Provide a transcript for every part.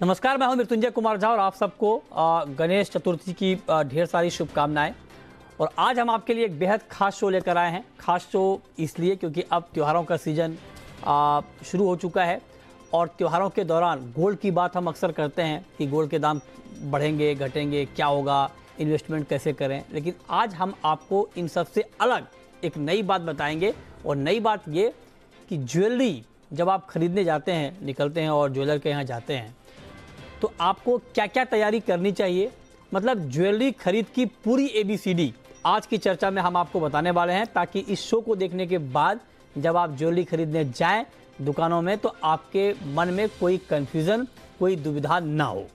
नमस्कार, मैं हूं मृत्युंजय कुमार झा और आप सबको गणेश चतुर्थी की ढेर सारी शुभकामनाएं। और आज हम आपके लिए एक बेहद खास शो लेकर आए हैं। खास शो इसलिए क्योंकि अब त्योहारों का सीजन शुरू हो चुका है और त्योहारों के दौरान गोल्ड की बात हम अक्सर करते हैं कि गोल्ड के दाम बढ़ेंगे घटेंगे, क्या होगा, इन्वेस्टमेंट कैसे करें। लेकिन आज हम आपको इन सबसे अलग एक नई बात बताएंगे। और नई बात ये कि ज्वेलरी जब आप खरीदने जाते हैं, निकलते हैं और ज्वेलर के यहाँ जाते हैं, तो आपको क्या क्या तैयारी करनी चाहिए, मतलब ज्वेलरी खरीद की पूरी ABCD आज की चर्चा में हम आपको बताने वाले हैं, ताकि इस शो को देखने के बाद जब आप ज्वेलरी खरीदने जाएं दुकानों में तो आपके मन में कोई कंफ्यूजन, कोई दुविधा ना हो।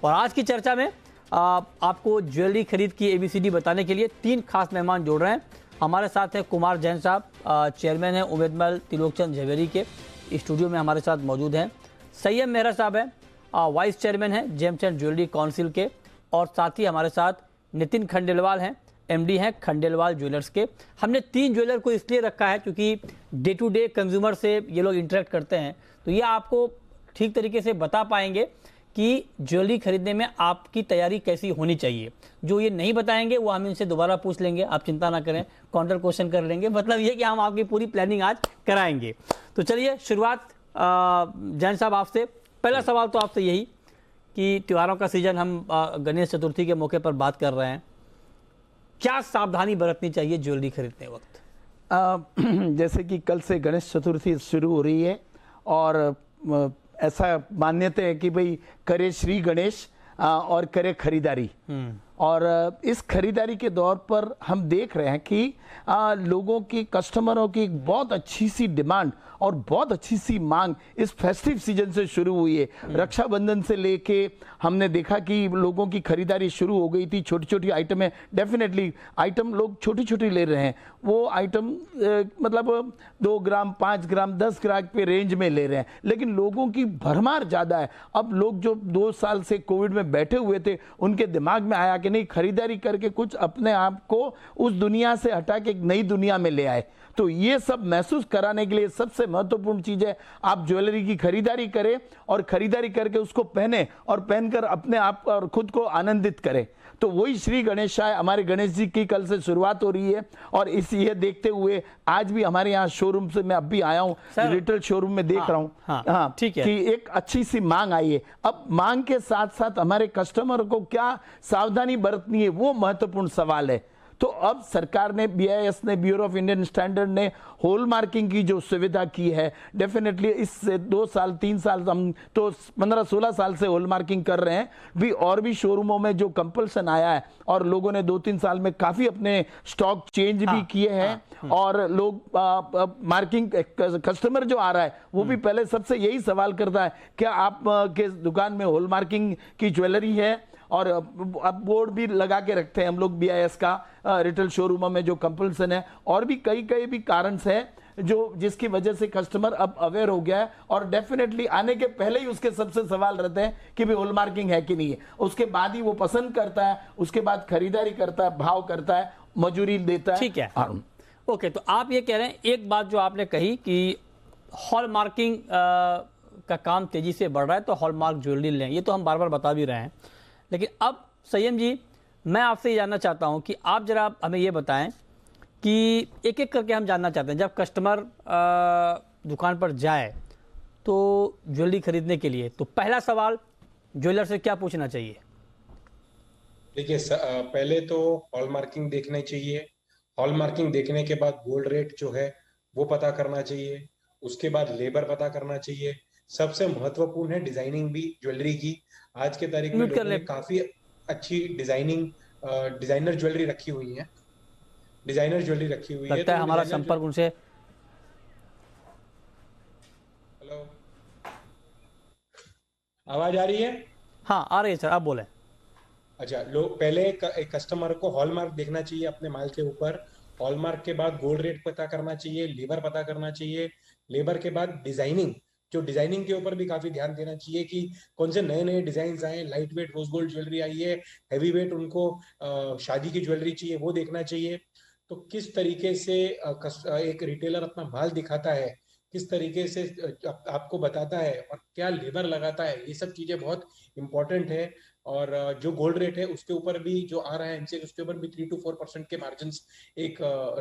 और आज की चर्चा में आपको ज्वेलरी खरीद की ABCD बताने के लिए 3 खास मेहमान जोड़ रहे हैं। हमारे साथ हैं कुमार जैन साहब, चेयरमैन हैं उम्मेदमल त्रिलोकचंद ज्वेलरी के, स्टूडियो में हमारे साथ मौजूद हैं। संयम मेहरा साहब हैं, वाइस चेयरमैन हैं जेम्स एंड ज्वेलरी काउंसिल के। और साथ ही हमारे साथ नितिन खंडेलवाल हैं, MD हैं खंडेलवाल ज्वेलर्स के। हमने 3 ज्वेलर को इसलिए रखा है क्योंकि डे टू डे कंज्यूमर से ये लोग इंटरेक्ट करते हैं, तो ये आपको ठीक तरीके से बता पाएंगे कि ज्वेलरी खरीदने में आपकी तैयारी कैसी होनी चाहिए। जो ये नहीं बताएंगे वो हम इनसे दोबारा पूछ लेंगे, आप चिंता ना करें, काउंटर क्वेश्चन कर लेंगे। मतलब ये कि हम आपकी पूरी प्लानिंग आज कराएंगे। तो चलिए शुरुआत जैन साहब आपसे। पहला सवाल तो आपसे यही कि त्योहारों का सीजन हम गणेश चतुर्थी के मौके पर बात कर रहे हैं, क्या सावधानी बरतनी चाहिए ज्वेलरी खरीदते वक्त? जैसे कि कल से गणेश चतुर्थी शुरू हो रही है और ऐसा मान्यता है कि भाई करे श्री गणेश और करे खरीदारी। और इस खरीदारी के दौर पर हम देख रहे हैं कि लोगों की, कस्टमरों की एक बहुत अच्छी सी डिमांड और बहुत अच्छी सी मांग इस फेस्टिव सीजन से शुरू हुई है। रक्षाबंधन से लेके हमने देखा कि लोगों की खरीदारी शुरू हो गई थी। छोटी छोटी आइटमें, डेफिनेटली आइटम लोग छोटी छोटी ले रहे हैं। वो आइटम मतलब 2 ग्राम, 5 ग्राम, 10 ग्राम पे रेंज में ले रहे हैं, लेकिन लोगों की भरमार ज़्यादा है। अब लोग जो 2 साल से कोविड में बैठे हुए थे, उनके दिमाग में आया कि नहीं, खरीदारी करके कुछ अपने आप को उस दुनिया से हटा के एक नई दुनिया में ले आए। तो ये सब महसूस कराने के लिए सबसे महत्वपूर्ण चीज है आप ज्वेलरी की खरीदारी करें और खरीदारी करके उसको पहने और पहनकर अपने आप और खुद को आनंदित करें। तो वही श्री गणेशाय, हमारे गणेश जी की कल से शुरुआत हो रही है। और इस ये देखते हुए आज भी हमारे यहाँ शोरूम से, मैं अब भी आया हूँ, रिटेल शोरूम में देख रहा हूँ हाँ, ठीक है कि एक अच्छी सी मांग आई है। अब मांग के साथ साथ हमारे कस्टमर को क्या सावधानी बरतनी है, वो महत्वपूर्ण सवाल है। तो अब सरकार ने, BIS ने, ब्यूरो ऑफ इंडियन स्टैंडर्ड ने होल मार्किंग की जो सुविधा की है, डेफिनेटली इससे 2 साल 3 साल, हम तो 15-16 साल से होल मार्किंग कर रहे हैं भी। और भी शोरूमों में जो कंपल्सन आया है और लोगों ने 2-3 साल में काफी अपने स्टॉक चेंज भी किए हैं। और लोग मार्किंग, कस्टमर जो आ रहा है वो भी पहले सबसे यही सवाल करता है, क्या आप के दुकान में होल मार्किंग की ज्वेलरी है? और अब बोर्ड भी लगा के रखते हैं हम लोग BIS का रिटेल शोरूमों में, जो कंपल्सन है। और भी कई भी कारण है जो जिसकी वजह से कस्टमर अब अवेयर हो गया है। और डेफिनेटली आने के पहले ही उसके सबसे सवाल रहते हैं कि भाई होल मार्किंग है कि नहीं है। उसके बाद ही वो पसंद करता है, उसके बाद खरीदारी करता है, भाव करता है, मजूरी देता है। ठीक है, ओके। तो आप ये कह रहे हैं, एक बात जो आपने कही कि हॉल मार्किंग का काम तेजी से बढ़ रहा है, तो हॉलमार्क ज्वेलरी लें, ये तो हम बार बार बता भी रहे हैं। लेकिन अब संयम जी, मैं आपसे ये जानना चाहता हूं कि आप जरा हमें ये बताएं कि एक एक करके हम जानना चाहते हैं, जब कस्टमर दुकान पर जाए तो ज्वेलरी खरीदने के लिए, तो पहला सवाल ज्वेलर से क्या पूछना चाहिए? देखिए, पहले तो हॉल मार्किंग देखना चाहिए। हॉल मार्किंग देखने के बाद गोल्ड रेट जो है वो पता करना चाहिए। उसके बाद लेबर पता करना चाहिए। सबसे महत्वपूर्ण है डिजाइनिंग भी ज्वेलरी की। आज के तारीख में लोगों ने काफी अच्छी डिजाइनर ज्वेलरी रखी हुई है। लगता है हमारा संपर्क उनसे। हेलो, आवाज आ रही है? हाँ, आ रही है सर, आप बोलें। अच्छा, लोग पहले एक कस्टमर को हॉलमार्क देखना चाहिए अपने माल के ऊपर। हॉलमार्क के बाद गोल्ड रेट पता करना चाहिए, लेबर पता करना चाहिए। लेबर के बाद डिजाइनिंग, जो डिजाइनिंग के ऊपर भी काफी ध्यान देना चाहिए कि कौन से नए नए डिजाइन आए, light weight rose gold jewellery आई है, हैवी वेट उनको शादी की ज्वेलरी चाहिए, वो देखना चाहिए। तो किस तरीके से एक रिटेलर अपना माल दिखाता है, किस तरीके से आपको बताता है और क्या लेबर लगाता है, ये सब चीजें बहुत इंपॉर्टेंट है। और जो गोल्ड रेट है उसके ऊपर भी जो आ रहा है एमसीएक्स, उसके ऊपर भी 3 to 4% के मार्जिन एक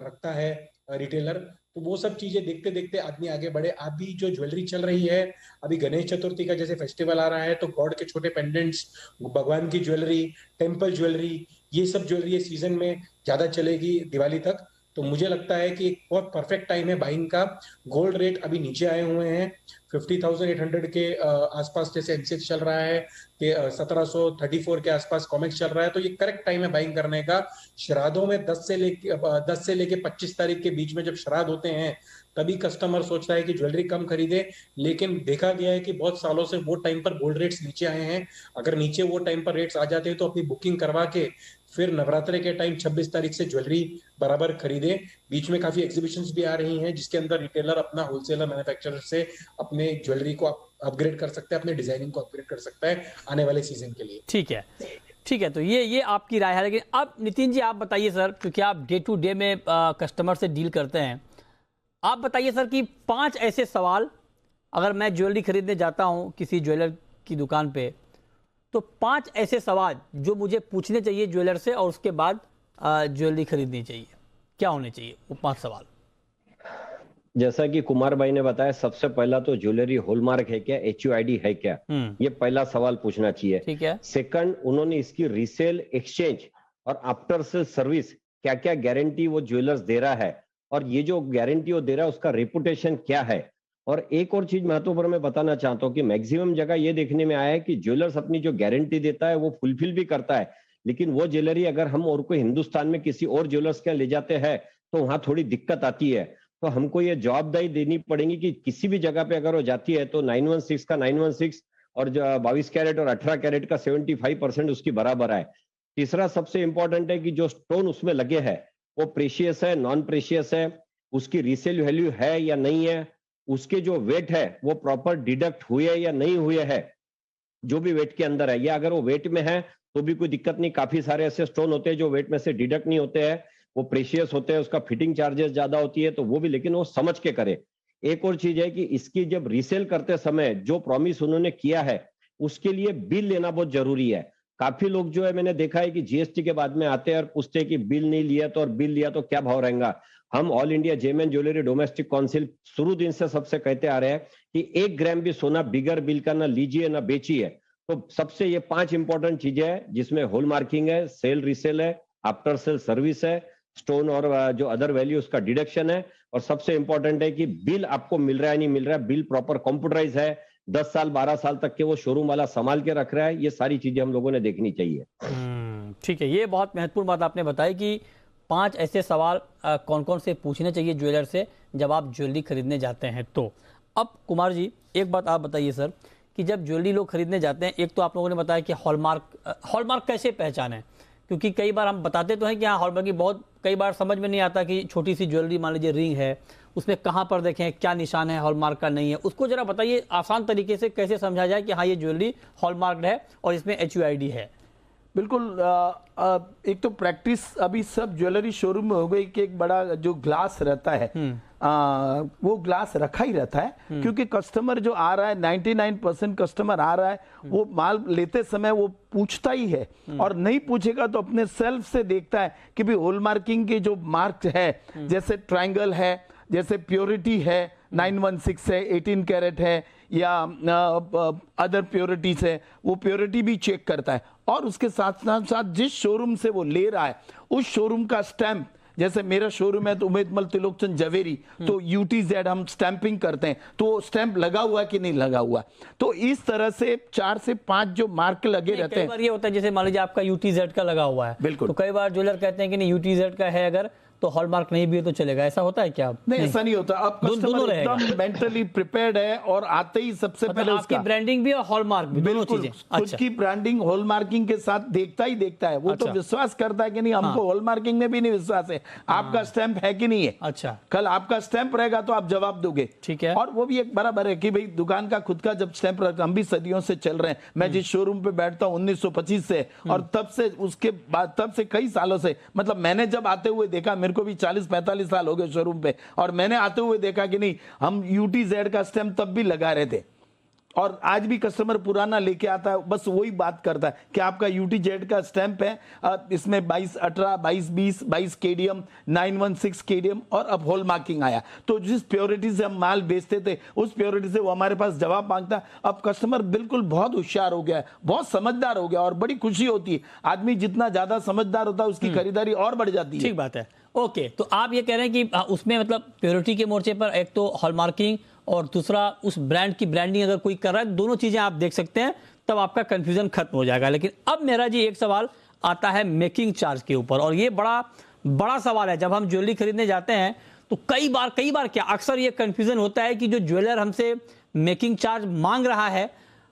रखता है रिटेलर। तो वो सब चीजें देखते देखते आदमी आगे बढ़े। अभी जो ज्वेलरी चल रही है, अभी गणेश चतुर्थी का जैसे फेस्टिवल आ रहा है, तो गॉड के छोटे पेंडेंट्स, भगवान की ज्वेलरी, टेम्पल ज्वेलरी, ये सब ज्वेलरी सीजन में ज्यादा चलेगी दिवाली तक। तो मुझे लगता है कि एक बहुत परफेक्ट टाइम है बाइंग का। गोल्ड रेट अभी नीचे आए हुए हैं 50,800 के आसपास जैसे एमसीएक्स चल रहा है, कि 1734 के आसपास कॉमेक्स चल रहा है। तो ये करेक्ट टाइम है बाइंग करने का। श्राद्धों में 10 से लेके 25 तारीख के बीच में जब श्राद्ध होते हैं, तभी कस्टमर सोचता है कि ज्वेलरी कम खरीदे। लेकिन देखा गया है कि बहुत सालों से वो टाइम पर गोल्ड रेट्स नीचे आए हैं। अगर नीचे वो टाइम पर रेट्स आ जाते हैं तो अपनी बुकिंग करवा के फिर नवरात्रे के टाइम 26 तारीख से ज्वेलरी बराबर खरीदे। बीच में काफी एग्जीबिशंस भी आ रही हैं जिसके अंदर रिटेलर अपना होलसेलर मैन्युफैक्चरर से अपने ज्वेलरी को अपग्रेड कर सकता है, अपने डिजाइनिंग को अपग्रेड कर सकता है आने वाले सीजन के लिए। ठीक है, ठीक है। तो ये आपकी राय है, लेकिन अब नितिन जी आप बताइए सर, क्योंकि आप डे टू डे में कस्टमर से डील करते हैं, आप बताइए सर कि 5 ऐसे सवाल, अगर मैं ज्वेलरी खरीदने जाता हूं किसी ज्वेलर की दुकान पे, तो 5 ऐसे सवाल जो मुझे पूछने चाहिए ज्वेलर से और उसके बाद ज्वेलरी खरीदनी चाहिए, क्या होने चाहिए वो 5 सवाल? जैसा कि कुमार भाई ने बताया, सबसे पहला तो ज्वेलरी हॉलमार्क है क्या, HUID है क्या, ये पहला सवाल पूछना चाहिए। ठीक है। सेकंड, उन्होंने इसकी रीसेल, एक्सचेंज और आफ्टर सेल सर्विस क्या क्या गारंटी वो ज्वेलर्स दे रहा है, और ये जो गारंटी वो दे रहा है उसका रेपुटेशन क्या है। और एक और चीज महत्वपूर्ण मैं बताना चाहता हूँ कि मैक्सिमम जगह ये देखने में आया है कि ज्वेलर्स अपनी जो गारंटी देता है वो फुलफिल भी करता है, लेकिन वो ज्वेलरी अगर हम और कोई हिंदुस्तान में किसी और ज्वेलर्स के ले जाते हैं तो वहां थोड़ी दिक्कत आती है। तो हमको ये जवाबदारी देनी पड़ेगी कि किसी भी जगह पे अगर वो जाती है तो 916 का 916 और 22 कैरेट और 18 कैरेट का 75% उसकी बराबर है। तीसरा सबसे इंपॉर्टेंट है कि जो स्टोन उसमें लगे हैं वो प्रेशियस है, नॉन प्रेशियस है, उसकी रीसेल वैल्यू है या नहीं है, उसके जो वेट है वो प्रॉपर डिडक्ट हुए या नहीं हुए है, जो भी वेट के अंदर है, या अगर वो वेट में है तो भी कोई दिक्कत नहीं। काफी सारे ऐसे स्टोन होते हैं जो वेट में से डिडक्ट नहीं होते हैं, वो प्रेशियस होते हैं, उसका फिटिंग चार्जेस ज्यादा होती है, तो वो भी, लेकिन वो समझ के करे। एक और चीज है कि इसकी जब रीसेल करते समय जो प्रॉमिस उन्होंने किया है उसके लिए बिल लेना बहुत जरूरी है। काफी लोग जो है मैंने देखा है कि जीएसटी के बाद में आते हैं और पूछते हैं कि बिल नहीं लिया तो, और बिल लिया तो क्या भाव रहेगा। हम all India gem jewellery domestic council शुरू दिन से सबसे कहते आ रहे हैं कि 1 ग्राम भी सोना बिगर बिल का ना लीजिए ना बेचिए। तो सबसे ये 5 इंपॉर्टेंट चीजें हैं जिसमें होल मार्किंग है, सेल रीसेल है, आफ्टर सेल सर्विस है, स्टोन और जो अदर वैल्यू उसका डिडक्शन है, और सबसे इंपॉर्टेंट है कि बिल आपको मिल रहा है नहीं मिल रहा है, बिल प्रॉपर कंप्यूटराइज है, 10 साल 12 साल तक के वो शोरूम वाला संभाल के रख रहा है। ये सारी चीजें हम लोगों ने देखनी चाहिए। ठीक है, ये बहुत महत्वपूर्ण बात आपने बताई कि 5 ऐसे सवाल कौन कौन से पूछने चाहिए ज्वेलर से जब आप ज्वेलरी खरीदने जाते हैं। तो अब कुमार जी एक बात आप बताइए सर कि जब ज्वेलरी लोग खरीदने जाते हैं, एक तो आप लोगों ने बताया कि हॉलमार्क कैसे पहचानें, क्योंकि कई बार हम बताते तो हैं कि हाँ हॉलमार्क की, बहुत कई बार समझ में नहीं आता कि छोटी सी ज्वेलरी मान लीजिए रिंग है, उसमें कहाँ पर देखें क्या निशान है हॉलमार्क का नहीं है, उसको जरा बताइए आसान तरीके से कैसे समझा जाए कि हाँ ये ज्वेलरी हॉलमार्क है और इसमें HUID है। बिल्कुल। एक तो प्रैक्टिस अभी सब ज्वेलरी शोरूम में हो गई कि एक बड़ा जो ग्लास रहता है वो ग्लास रखा ही रहता है, क्योंकि कस्टमर जो आ रहा है 99% कस्टमर आ रहा है वो माल लेते समय वो पूछता ही है, और नहीं पूछेगा तो अपने सेल्फ से देखता है कि भाई हॉल मार्किंग के जो मार्क है, जैसे ट्रायंगल है, जैसे प्योरिटी है, 916 है, 18 कैरेट है, या अदर प्योरिटीज है, वो प्योरिटी भी चेक करता है। और उसके साथ साथ जिस शोरूम से वो ले रहा है उस शोरूम का स्टैंप, जैसे मेरा शोरूम है तो उमेदमल त्रिलोकचंद जवेरी, तो UTZ हम स्टैंपिंग करते हैं, तो स्टैंप लगा हुआ कि नहीं लगा हुआ। तो इस तरह से 4 से 5 जो मार्क लगे रहते हैं। कई बार ये होता है जैसे मान लीजिए आपका UTZ का लगा हुआ है, बिल्कुल, तो कई बार ज्वेलर कहते हैं कि नहीं UTZ का है अगर तो हॉलमार्क नहीं भी है तो चलेगा, ऐसा होता है क्या? नहीं, ऐसा नहीं होता। अब कस्टमर एकदम मेंटली प्रिपेयर्ड है और आते ही सबसे पहले आपकी ब्रांडिंग भी और हॉलमार्क भी, दोनों चीजें। खुद की ब्रांडिंग हॉलमार्किंग के साथ देखता ही देखता है वो। तो विश्वास करता है कि नहीं, हमको हॉलमार्किंग में भी नहीं विश्वास है, आपका स्टैंप है कि नहीं है। अच्छा, कल आपका स्टैंप रहेगा तो आप जवाब दोगे। ठीक है। और वो भी एक बराबर है कि भाई दुकान का खुद का जब स्टैंप रहता, हम भी सदियों से चल रहे हैं। मैं जिस शोरूम पे बैठता हूँ 1925 से, और तब से उसके बाद तब से कई सालों से, मतलब मैंने जब आते हुए देखा, मेरे को भी 40-45 साल हो गए शोरूम पे, और मैंने आते हुए देखा कि नहीं, हम UTZ का स्टैम्प तब भी लगा रहे थे, और आज भी कस्टमर पुराना लेके आता है, बस वही बात करता है कि आपका UTZ का स्टैंप है, इसमें 2218, 2220, 22 KDM, 916 KDM और अब हॉल मार्किंग आया। तो जिस प्योरिटी से हम माल बेचते थे उस प्योरिटी से वो हमारे पास जवाब मांगता है। अब कस्टमर बिल्कुल बहुत होशियार हो गया है, बहुत समझदार हो गया, और बड़ी खुशी होती है। आदमी जितना ज्यादा समझदार होता है उसकी खरीदारी और बढ़ जाती है। ठीक बात है। ओके, तो आप ये कह रहे हैं कि उसमें मतलब प्योरिटी के मोर्चे पर एक तो हॉलमार्किंग और दूसरा उस ब्रांड की ब्रांडिंग अगर कोई कर रहा है, दोनों चीजें आप देख सकते हैं, तब आपका कंफ्यूजन खत्म हो जाएगा। लेकिन अब मेरा जी एक सवाल आता है मेकिंग चार्ज के ऊपर, और ये बड़ा सवाल है। जब हम ज्वेलरी खरीदने जाते हैं तो कई बार क्या अक्सर ये कंफ्यूजन होता है कि जो ज्वेलर हमसे मेकिंग चार्ज मांग रहा है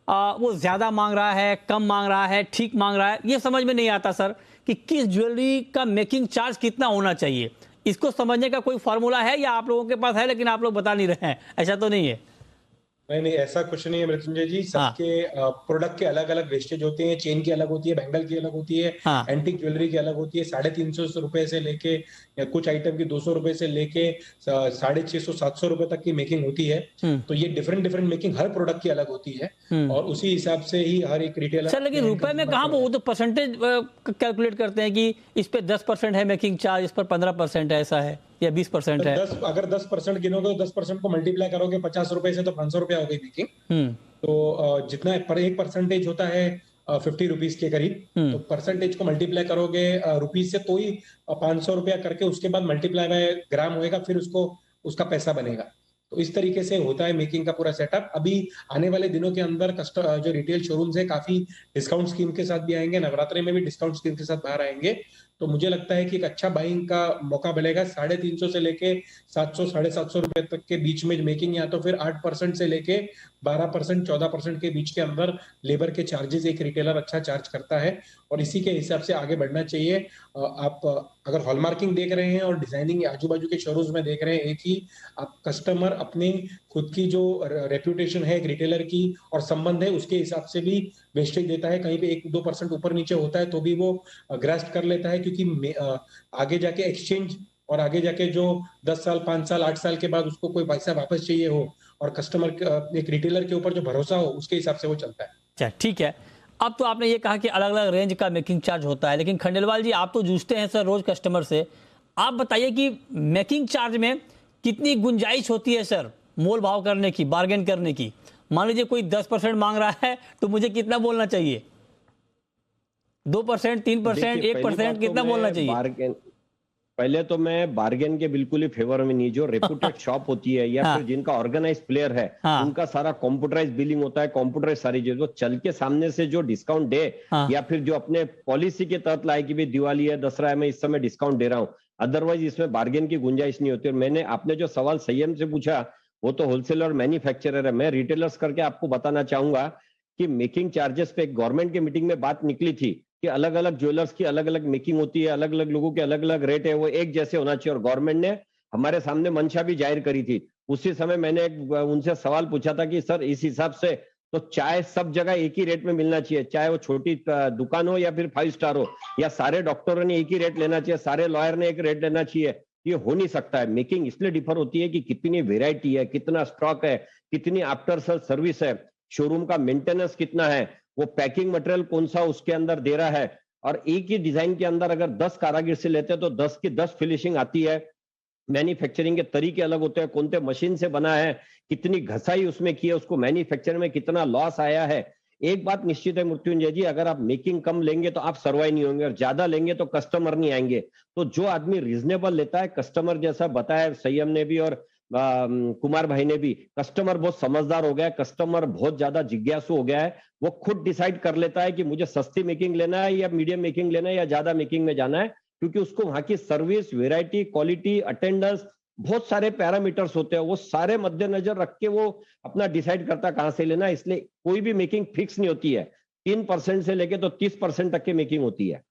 वो ज्यादा मांग रहा है, कम मांग रहा है, ठीक मांग रहा है। ये समझ में नहीं आता सर कि किस ज्वेलरी का मेकिंग चार्ज कितना होना चाहिए। इसको समझने का कोई फॉर्मूला है या आप लोगों के पास है लेकिन आप लोग बता नहीं रहे हैं? ऐसा तो नहीं है? नहीं, ऐसा कुछ नहीं है मृत्युंजय जी। सबके प्रोडक्ट के अलग अलग वेस्टेज होते हैं। चेन की अलग होती है, बैंगल की अलग होती है, हाँ। एंटीक ज्वेलरी की अलग होती है। 350 रुपए से लेके, या कुछ आइटम की 200 रुपए से लेके 650-700 रुपए तक की मेकिंग होती है। तो ये डिफरेंट मेकिंग हर प्रोडक्ट की अलग होती है, और उसी हिसाब से ही हर एक रिटेलर। सर लेकिन रुपए में कहाँ, वो तो परसेंटेज कैलकुलेट करते हैं कि इस पे 10% है मेकिंग चार्ज, इस पर 15% है, ऐसा है, या 20% है। अगर 10% गिनोगे तो 10% को मल्टीप्लाई करोगे 50 रुपए से, तो 500 रुपया हो गई मेकिंग। तो जितना पर एक परसेंटेज होता है 50 रुपीज के करीब, तो परसेंटेज को मल्टीप्लाई करोगे रुपीज से, तो ही 500 रुपया करके उसके बाद मल्टीप्लाई बाय ग्राम होएगा, फिर उसका पैसा बनेगा। तो इस तरीके से होता है मेकिंग का पूरा सेटअप। अभी आने वाले दिनों के अंदर जो रिटेल शोरूम्स है काफी डिस्काउंट स्कीम के साथ भी आएंगे, नवरात्रि में भी डिस्काउंट स्कीम के साथ बाहर आएंगे। तो मुझे लगता है कि एक अच्छा बाइंग का मौका मिलेगा। 350 से लेके 700-750 रुपए तक के बीच में मेकिंग, या तो फिर 8% से लेके 12%, 14% के बीच के अंदर लेबर के चार्जेस एक रिटेलर अच्छा चार्ज करता है, और इसी के हिसाब से आगे बढ़ना चाहिए। आप अगर हॉलमार्किंग देख रहे हैं और डिजाइनिंग आजू बाजू के शोरूम्स में देख रहे हैं, एक ही आप कस्टमर अपनी खुद की जो रेप्यूटेशन है एक रिटेलर की और संबंध है, उसके हिसाब से भी वेस्टेज देता है। कहीं पे 1-2% ऊपर नीचे होता है तो भी वो ग्रास्प कर लेता है, क्योंकि आगे जाके एक्सचेंज और आगे जाके जो 10 साल, 5 साल, 8 साल के बाद उसको कोई पैसा वापस चाहिए हो, और कस्टमर एक रिटेलर के ऊपर जो भरोसा हो, उसके हिसाब से वो चलता है। अच्छा, ठीक है। अब तो आपने ये कहा कि अलग अलग रेंज का मेकिंग चार्ज होता है, लेकिन खंडेलवाल जी आप तो जूझते हैं सर रोज कस्टमर से, आप बताइए कि मेकिंग चार्ज में कितनी गुंजाइश होती है सर मोल भाव करने की, बार्गेन करने की? मान लीजिए कोई 10% मांग रहा है तो मुझे कितना बोलना चाहिए? 2%, 3%, 1%, कितना बोलना चाहिए? पहले तो मैं बार्गेन के बिल्कुल ही फेवर में नहीं। जो रेपुटेड शॉप होती है या फिर जिनका ऑर्गेनाइज प्लेयर है, उनका सारा कंप्यूटराइज बिलिंग होता है, कंप्यूटराइज सारी चीज, वो चल के सामने से जो डिस्काउंट दे, या फिर जो अपने पॉलिसी के तहत लाए कि भाई दिवाली है, दसरा है, मैं इस समय डिस्काउंट दे रहा हूँ, अदरवाइज इसमें बार्गेन की गुंजाइश नहीं होती। और मैंने आपने जो सवाल संयम से पूछा, वो तो होलसेलर और मैन्युफैक्चरर है। मैं रिटेलर्स करके आपको बताना चाहूंगा कि मेकिंग चार्जेस पे गवर्नमेंट की मीटिंग में बात निकली थी कि अलग अलग ज्वेलर्स की अलग अलग मेकिंग होती है, अलग अलग लोगों के अलग अलग रेट है, वो एक जैसे होना चाहिए। और गवर्नमेंट ने हमारे सामने मंशा भी जाहिर करी थी। उसी समय मैंने उनसे सवाल पूछा था कि सर इस हिसाब से तो चाय सब जगह एक ही रेट में मिलना चाहिए, चाहे वो छोटी दुकान हो या फिर 5 स्टार हो, या सारे डॉक्टरों ने एक ही रेट लेना चाहिए, सारे लॉयर ने एक रेट लेना चाहिए? ये हो नहीं सकता है। मेकिंग इसलिए डिफर होती है कि कितनी वेराइटी है, कितना स्टॉक है, कितनी आफ्टर सेल सर्विस है, शोरूम का मेंटेनेंस कितना है, वो पैकिंग मटेरियल कौन सा उसके अंदर दे रहा है। और एक ही डिजाइन के अंदर अगर 10 कारागिर से लेते हैं तो 10 की 10 फिनिशिंग आती है। मैन्युफैक्चरिंग के तरीके अलग होते हैं, कौन से मशीन से बना है, कितनी घसाई उसमें की है, उसको मैन्युफैक्चर में कितना लॉस आया है। एक बात निश्चित है मृत्युंजय जी, अगर आप मेकिंग कम लेंगे तो आप सर्वाइव नहीं होंगे, और ज्यादा लेंगे तो कस्टमर नहीं आएंगे। तो जो आदमी रीजनेबल लेता है, कस्टमर जैसा बताया संयम ने भी और कुमार भाई ने भी, कस्टमर बहुत समझदार हो गया है, कस्टमर बहुत ज्यादा जिज्ञासु हो गया है। वो खुद डिसाइड कर लेता है कि मुझे सस्ती मेकिंग लेना है या मीडियम मेकिंग लेना है या ज्यादा मेकिंग में जाना है, क्योंकि उसको वहां की सर्विस, वेराइटी, क्वालिटी, अटेंडेंस, बहुत सारे पैरामीटर्स होते हैं, वो सारे मद्देनजर रख के वो अपना डिसाइड करता है कहां से लेना है। इसलिए कोई भी मेकिंग फिक्स नहीं होती है। 3% से लेके तो 30% तक की मेकिंग होती है।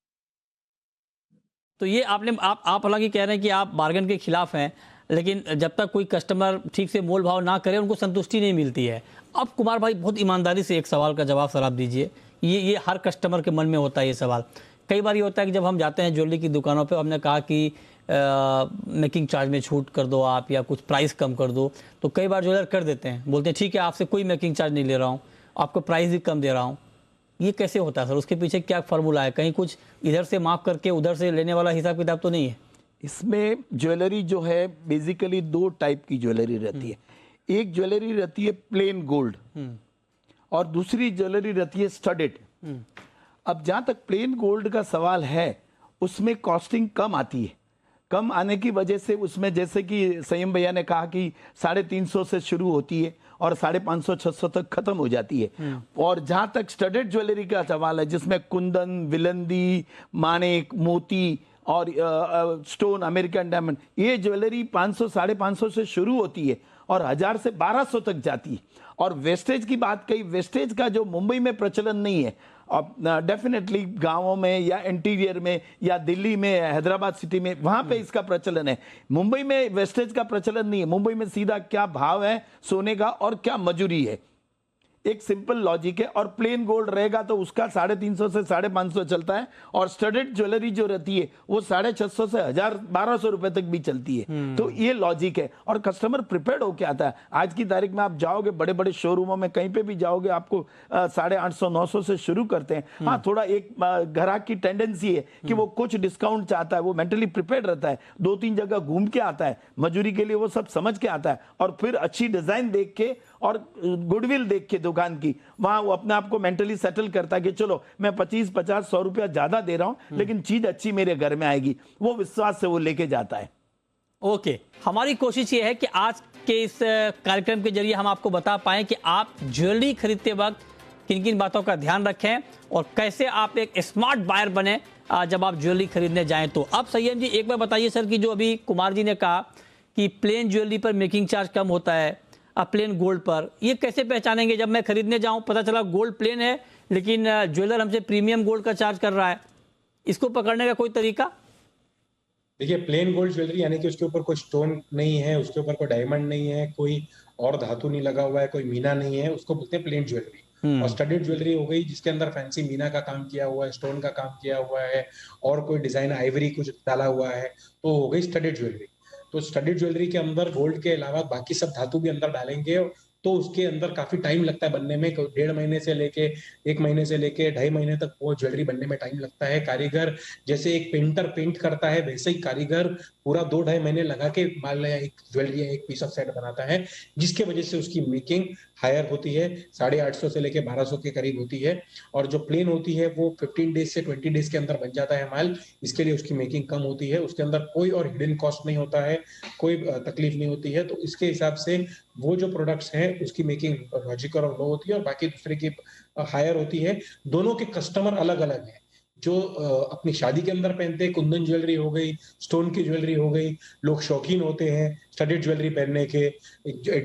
तो ये आप हालांकि कह रहे हैं कि आप बार्गेन के खिलाफ हैं, लेकिन जब तक कोई कस्टमर ठीक से मोल भाव ना करे उनको संतुष्टि नहीं मिलती है। अब कुमार भाई बहुत ईमानदारी से एक सवाल का जवाब सर आप दीजिए। ये हर कस्टमर के मन में होता है ये सवाल। कई बार ये होता है कि जब हम जाते हैं ज्वेलरी की दुकानों पे, हमने कहा कि मेकिंग चार्ज में छूट कर दो आप, या कुछ प्राइस कम कर दो, तो कई बार ज्वेलर कर देते हैं, बोलते हैं ठीक है आपसे कोई मेकिंग चार्ज नहीं ले रहा हूँ, आपको प्राइस भी कम दे रहा हूँ। ये कैसे होता है सर? उसके पीछे क्या फार्मूला है? कहीं कुछ इधर से माफ करके उधर से लेने वाला हिसाब किताब तो नहीं है? इसमें ज्वेलरी जो है बेसिकली 2 टाइप की ज्वेलरी रहती है। एक ज्वेलरी रहती है प्लेन गोल्ड और दूसरी ज्वेलरी रहती है स्टडेड। अब जहां तक प्लेन गोल्ड का सवाल है, उसमें कॉस्टिंग कम आती है। कम आने की वजह से उसमें, जैसे कि संयम भैया ने कहा कि 350 से शुरू होती है और 550-600 तक खत्म हो जाती है। और जहां तक स्टडेड ज्वेलरी का सवाल है, जिसमें कुंदन, विलंदी, माणिक, मोती और स्टोन, अमेरिकन डायमंड, ये ज्वेलरी 500-550 से शुरू होती है और 1000 से 1200 तक जाती है। और वेस्टेज की बात कही, वेस्टेज का जो मुंबई में प्रचलन नहीं है, अब डेफिनेटली गांवों में या इंटीरियर में या दिल्ली में, हैदराबाद सिटी में, वहां पे इसका प्रचलन है। मुंबई में वेस्टेज का प्रचलन नहीं है। मुंबई में सीधा क्या भाव है सोने का और क्या मजूरी है, एक सिंपल लॉजिक है। और प्लेन गोल्ड रहेगा तो उसका 350 से 550 चलता है, और स्टडेड ज्वेलरी जो रहती है वो 650 से 1000-1200 रुपए तक भी चलती है। तो ये लॉजिक है और कस्टमर प्रिपेयर्ड होके आता है। आज की तारीख में आप जाओगे बड़े बड़े शोरूमों में, कहीं पे भी जाओगे, आपको 850-900 से शुरू करते हैं। हाँ, थोड़ा एक ग्राहक की टेंडेंसी है कि वो कुछ डिस्काउंट चाहता है, वो मेंटली प्रिपेयर्ड रहता है, 2-3 जगह घूम के आता है, मजूरी के लिए वो सब समझ के आता है, और फिर अच्छी डिजाइन देख के और गुडविल देख के दुकान की, वहां वो अपने आप को मेंटली सेटल करता है कि चलो मैं 25-50-100 रुपया ज्यादा दे रहा हूं, लेकिन चीज अच्छी मेरे घर में आएगी। वो विश्वास से वो लेके जाता है। ओके, हमारी कोशिश ये है कि आज के इस कार्यक्रम के जरिए हम आपको बता पाएं कि आप ज्वेलरी खरीदते वक्त किन किन बातों का ध्यान रखें और कैसे आप एक स्मार्ट बायर बने जब आप ज्वेलरी खरीदने जाएं। तो अब संयम जी एक बार बताइए सर कि जो अभी कुमार जी ने कहा कि प्लेन ज्वेलरी पर मेकिंग चार्ज कम होता है, प्लेन गोल्ड पर, ये कैसे पहचानेंगे? जब मैं खरीदने जाऊं पता चला गोल्ड प्लेन है लेकिन ज्वेलर हमसे प्रीमियम गोल्ड का चार्ज कर रहा है, इसको पकड़ने का कोई तरीका? देखिए, प्लेन गोल्ड ज्वेलरी यानी कि उसके ऊपर कोई स्टोन नहीं है, उसके ऊपर कोई डायमंड नहीं है, कोई और धातु नहीं लगा हुआ है, कोई मीना नहीं है, उसको बोलते हैं प्लेन ज्वेलरी। और स्टडेड ज्वेलरी हो गई जिसके अंदर फैंसी मीना का काम किया हुआ है, स्टोन का काम किया हुआ है, और कोई डिजाइन आइवरी कुछ डाला हुआ है, तो हो गई स्टडेड ज्वेलरी। तो स्टडीड ज्वेलरी के अंदर गोल्ड के अलावा बाकी सब धातु भी अंदर डालेंगे, तो उसके अंदर काफी टाइम लगता है बनने में। 1.5 महीने से लेके 1 महीने से लेके 2.5 महीने तक वो ज्वेलरी बनने में टाइम लगता है। कारीगर जैसे एक पेंटर पेंट करता है, वैसे ही कारीगर पूरा 2-2.5 महीने लगा के मान लिया एक ज्वेलरी एक पीस ऑफ सेट बनाता है, जिसके वजह से उसकी मेकिंग हायर होती है, 850 से लेके 1200 के करीब होती है। और जो प्लेन होती है वो 15 डेज से 20 डेज के अंदर बन जाता है माल, इसके लिए उसकी मेकिंग कम होती है। उसके अंदर कोई और हिडन कॉस्ट नहीं होता है, कोई तकलीफ नहीं होती है। तो इसके हिसाब से वो जो प्रोडक्ट्स हैं उसकी मेकिंग लॉजिकल और लो होती है, और बाकी दूसरे की हायर होती है। दोनों के कस्टमर अलग अलग हैं। जो अपनी शादी के अंदर पहनते हैं, कुंदन ज्वेलरी हो गई, स्टोन की ज्वेलरी हो गई, लोग शौकीन होते हैं स्टडेड ज्वेलरी पहनने के।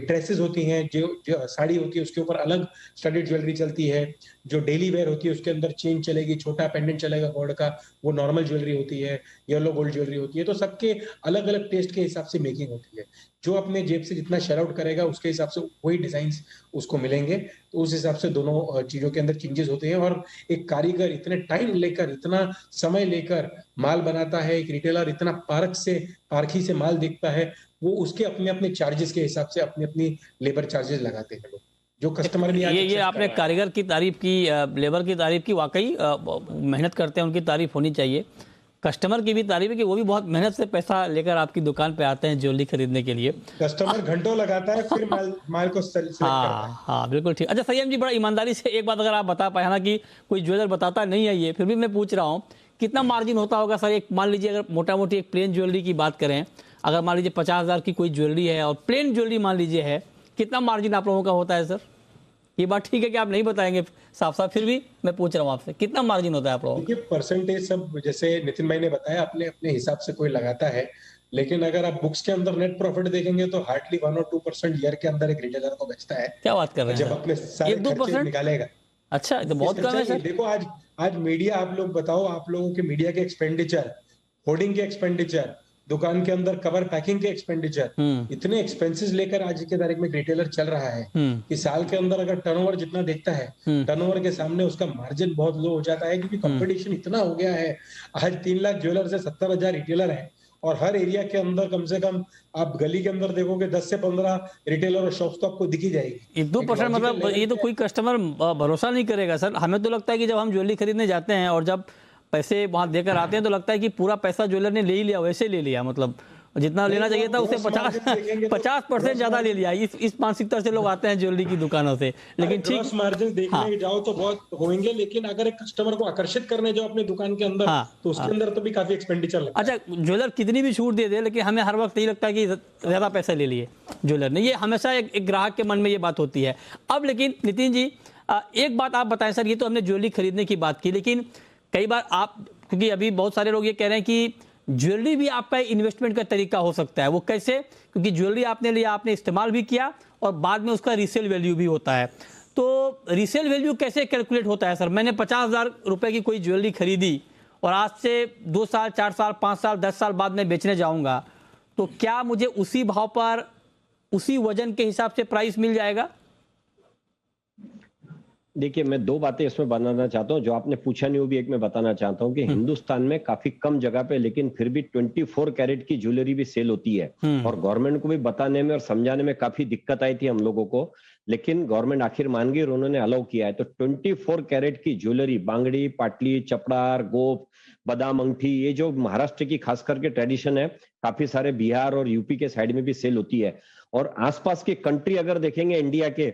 ड्रेसेस होती हैं, जो साड़ी होती है उसके ऊपर अलग स्टडेड ज्वेलरी चलती है। जो डेली वेयर होती है उसके अंदर चेन चलेगी, छोटा पेंडेंट चलेगा गोल्ड का, वो नॉर्मल ज्वेलरी होती है, येलो गोल्ड ज्वेलरी होती है। तो सबके अलग अलग टेस्ट के हिसाब से मेकिंग होती है। जो अपने जेब से जितना शेयर आउट करेगा उसके हिसाब से वही डिजाइन उसको मिलेंगे। तो उस हिसाब से दोनों चीजों के अंदर चेंजेस होते हैं। और एक कारीगर इतने टाइम लेकर, इतना समय लेकर माल बनाता है, एक रिटेलर इतना पारखी से माल देखता है, वो उसके अपने अपने चार्जेस के हिसाब से अपनी अपनी लेबर चार्जेस लगाते हैं लोग, जो कस्टमर भी ये आपने कारीगर की तारीफ की, लेबर की तारीफ की, वाकई मेहनत करते हैं, उनकी तारीफ होनी चाहिए। कस्टमर की भी तारीफ है कि वो भी बहुत मेहनत से पैसा लेकर आपकी दुकान पे आते हैं ज्वेलरी खरीदने के लिए। कस्टमर घंटों लगाता है, फिर माल को सेलेक्ट करता है। हाँ बिल्कुल ठीक। अच्छा संयम जी, बड़ा ईमानदारी से एक बात अगर आप बता पाए, हालांकि कोई ज्वेलर बताता नहीं है ये, फिर भी मैं पूछ रहा हूँ, कितना मार्जिन होता होगा सर? एक मान लीजिए अगर मोटा मोटी एक प्लेन ज्वेलरी की बात करें, अगर मान लीजिए 50,000 की कोई ज्वेलरी है और प्लेन ज्वेलरी मान लीजिए है, कितना मार्जिन आप लोगों का होता है सर? ये बात ठीक है कि आप नहीं बताएंगे साफ साफ, फिर भी मैं पूछ रहा हूँ आपसे, कितना मार्जिन होता है आप लोगों? देखिए, परसेंटेज सब जैसे नितिन भाई ने बताया अपने अपने हिसाब से कोई लगाता है, लेकिन अगर आप बुक्स के अंदर नेट प्रॉफिट देखेंगे तो हार्डली 1 और 2% ईयर के अंदर एक रिटेलर को बचता है। क्या बात कर रहे हैं? जब अपने सारे खर्चे निकालेगा। अच्छा, तो बहुत कम है सर। देखो आज मीडिया, आप लोग बताओ, आप लोगों के मीडिया के एक्सपेंडिचर, होर्डिंग के एक्सपेंडिचर, दुकान के अंदर कवर पैकिंग के एक्सपेंडिचर, इतने एक्सपेंसेस लेकर आज की तारीख में रिटेलर चल रहा है कि साल के अंदर अगर टर्नओवर जितना देखता है, टर्नओवर के सामने उसका मार्जिन बहुत लो हो जाता है, क्योंकि कंपटीशन इतना हो गया है। आज 3 लाख ज्वेलर से 70,000 रिटेलर है और हर एरिया के अंदर कम से कम आप गली के अंदर देखोगे 10 से 15 रिटेलर और शॉप्स तो आपको दिखी जाएगी। 1-2% मतलब ये तो कोई कस्टमर भरोसा नहीं करेगा सर। हमें तो लगता है कि जब हम ज्वेलरी खरीदने जाते हैं और जब पैसे वहां देकर आते हैं तो लगता है कि पूरा पैसा ज्वेलर ने ले ही लिया, वैसे ले लिया, मतलब जितना लेना चाहिए था उससे 50% ज्यादा ले लिया। इस मानसिकता से लोग आते हैं ज्वेलरी की दुकानों से। लेकिन ठीक मार्जिन देखने जाओ तो बहुत होंगे, लेकिन अगर एक कस्टमर को आकर्षित करने जाओ अपनी दुकान के अंदर तो उसके अंदर तो भी काफी एक्सपेंडिचर लगता है। अच्छा, ज्वेलर कितनी भी छूट दे दे लेकिन हमें हर वक्त यही लगता है कि ज्यादा पैसे ले लिए ज्वेलर ने। ये हमेशा एक ग्राहक के मन में ये बात होती है। अब लेकिन नितिन जी एक बात आप बताएं सर, ये तो हमने ज्वेलरी खरीदने की बात की, लेकिन कई बार आप, क्योंकि अभी बहुत सारे लोग ये कह रहे हैं कि ज्वेलरी भी आपका इन्वेस्टमेंट का तरीका हो सकता है। वो कैसे? क्योंकि ज्वेलरी आपने लिया, आपने इस्तेमाल भी किया और बाद में उसका रीसेल वैल्यू भी होता है। तो रीसेल वैल्यू कैसे कैलकुलेट होता है सर? मैंने 50,000 रुपए की कोई ज्वेलरी खरीदी और आज से 2 साल, 4 साल, 5 साल, 10 साल बाद मैं बेचने जाऊंगा, तो क्या मुझे उसी भाव पर, उसी वजन के हिसाब से प्राइस मिल जाएगा? देखिए, मैं 2 बातें इसमें बनाना चाहता हूं। जो आपने पूछा नहीं वो भी एक मैं बताना चाहता हूं कि हिंदुस्तान में काफी कम जगह पे लेकिन फिर भी 24 कैरेट की ज्वेलरी भी सेल होती है और गवर्नमेंट को भी बताने में और समझाने में काफी दिक्कत आई थी हम लोगों को, लेकिन गवर्नमेंट आखिर मान गई और उन्होंने अलाउ किया है। तो 24 कैरेट की ज्वेलरी, बांगड़ी, पाटली, चपड़ार, गोप, बादाम अंगठी, ये जो महाराष्ट्र की खास करके ट्रेडिशन है, काफी सारे बिहार और यूपी के साइड में भी सेल होती है। और आसपास की कंट्री अगर देखेंगे इंडिया के,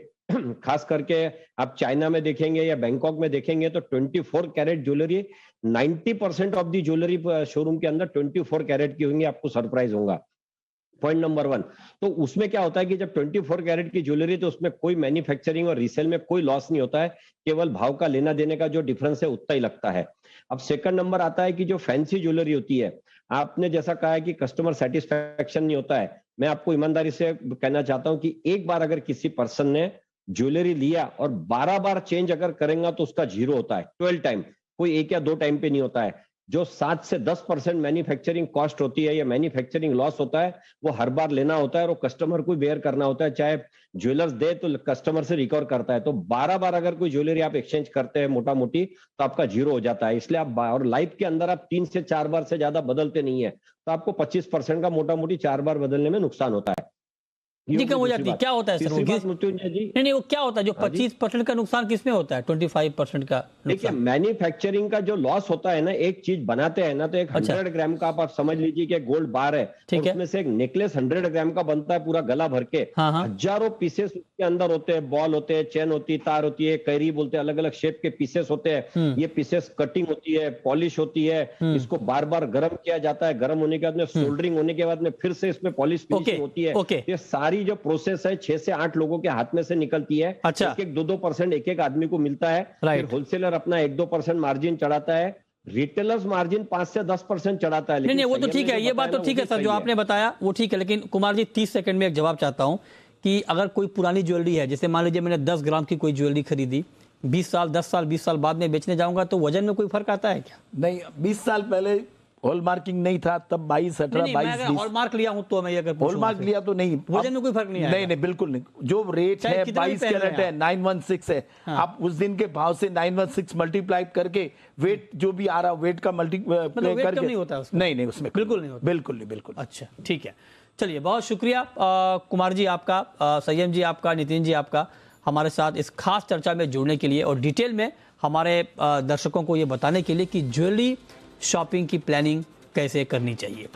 खास करके आप चाइना में देखेंगे या बैंकॉक में देखेंगे तो 24 carat jewellery 90% of the jewellery showroom के अंदर 24 कैरेट की होंगी। आपको सरप्राइज होगा। पॉइंट नंबर 1, तो उसमें क्या होता है कि जब 24 कैरेट की ज्वेलरी, तो उसमें कोई मैन्युफैक्चरिंग और रीसेल में कोई लॉस नहीं होता है, केवल भाव का लेना देने का जो डिफरेंस है उतना ही लगता है। अब सेकंड नंबर आता है कि जो फैंसी ज्वेलरी होती है, आपने जैसा कहा है कि कस्टमर सेटिस्फैक्शन नहीं होता है, मैं आपको ईमानदारी से कहना चाहता हूं कि एक बार अगर किसी पर्सन ने ज्वेलरी लिया और 12 बार चेंज अगर करेंगे तो उसका 0 होता है। 12 टाइम, कोई 1 या 2 टाइम पे नहीं होता है। जो 7 से 10% मैन्युफैक्चरिंग कॉस्ट होती है या मैन्युफैक्चरिंग लॉस होता है, वो हर बार लेना होता है और और को बेयर करना होता है। चाहे ज्वेलर्स दे तो कस्टमर से रिकवर करता है। तो 12 बार अगर कोई ज्वेलरी आप एक्सचेंज करते हैं मोटा मोटी, तो आपका 0 हो जाता है। इसलिए आप, और लाइफ के अंदर आप 3 से 4 बार से ज्यादा बदलते नहीं है, तो आपको 25% का मोटा मोटी 4 बार बदलने में नुकसान होता है। जी, कम हो जाती है। क्या होता है सर? मृत्युंजय जी, नहीं, वो क्या होता है जो 25% का नुकसान किसमें होता है, 25% का देखिए, मैन्युफैक्चरिंग का जो लॉस होता है ना, एक चीज बनाते हैं ना, तो एक 100 ग्राम का आप समझ लीजिए कि गोल्ड बार है, और उसमें से एक नेकलेस 100 ग्राम का बनता है पूरा गला भर के। हजारों पीसेस उसके अंदर होते हैं, बॉल होते हैं, चेन होती है, तार होती है, कैरी बोलते हैं, अलग अलग शेप के पीसेस होते हैं। ये पीसेस कटिंग होती है, पॉलिश होती है, इसको बार बार गर्म किया जाता है, गर्म होने के बाद में सोल्डरिंग होने के बाद में फिर से इसमें पॉलिश फिनिशिंग होती है। ये सारी जो प्रोसेस है 6 से 8 लोगों के हाथ में से निकलती है। अच्छा। 1-2% एक आदमी को मिलता है। फिर होलसेलर अपना 1-2% मार्जिन चढ़ाता है, रिटेलर्स मार्जिन 5 से 10% चढ़ाता है। नहीं, वो तो ठीक है, ये बात तो ठीक है सर, जो आपने बताया वो ठीक है। लेकिन कुमार जी, 30 सेकंड में एक जवाब चाहता हूं कि अगर कोई पुरानी ज्वेलरी है, जैसे मान लीजिए मैंने 10 ग्राम की कोई ज्वेलरी खरीदी, 20 साल 10 साल 20 साल बाद में बेचने जाऊंगा, तो वजन में कोई फर्क आता है क्या? नहीं, 20 साल पहले हॉलमार्किंग नहीं था, तब 22, 18, 22, 20 हॉलमार्क लिया हूं तो मैं अगर हॉलमार्क लिया तो नहीं, वजन में कोई फर्क नहीं आएगा। नहीं, बिल्कुल नहीं। जो रेट है 22 कैरेट है, 916 है, आप उस दिन के भाव से 916 मल्टीप्लाई करके वेट जो भी आ रहा, वेट का मल्टीप्लाई करके नहीं होता उसमें? नहीं, उसमें बिल्कुल नहीं होता। बिल्कुल। अच्छा, ठीक है, चलिए, बहुत शुक्रिया कुमार जी आपका, संयम जी आपका, नितिन जी आपका, हमारे साथ इस खास चर्चा में जुड़ने के लिए और डिटेल में हमारे दर्शकों को ये बताने के लिए कि ज्वेलरी शॉपिंग की प्लानिंग कैसे करनी चाहिए।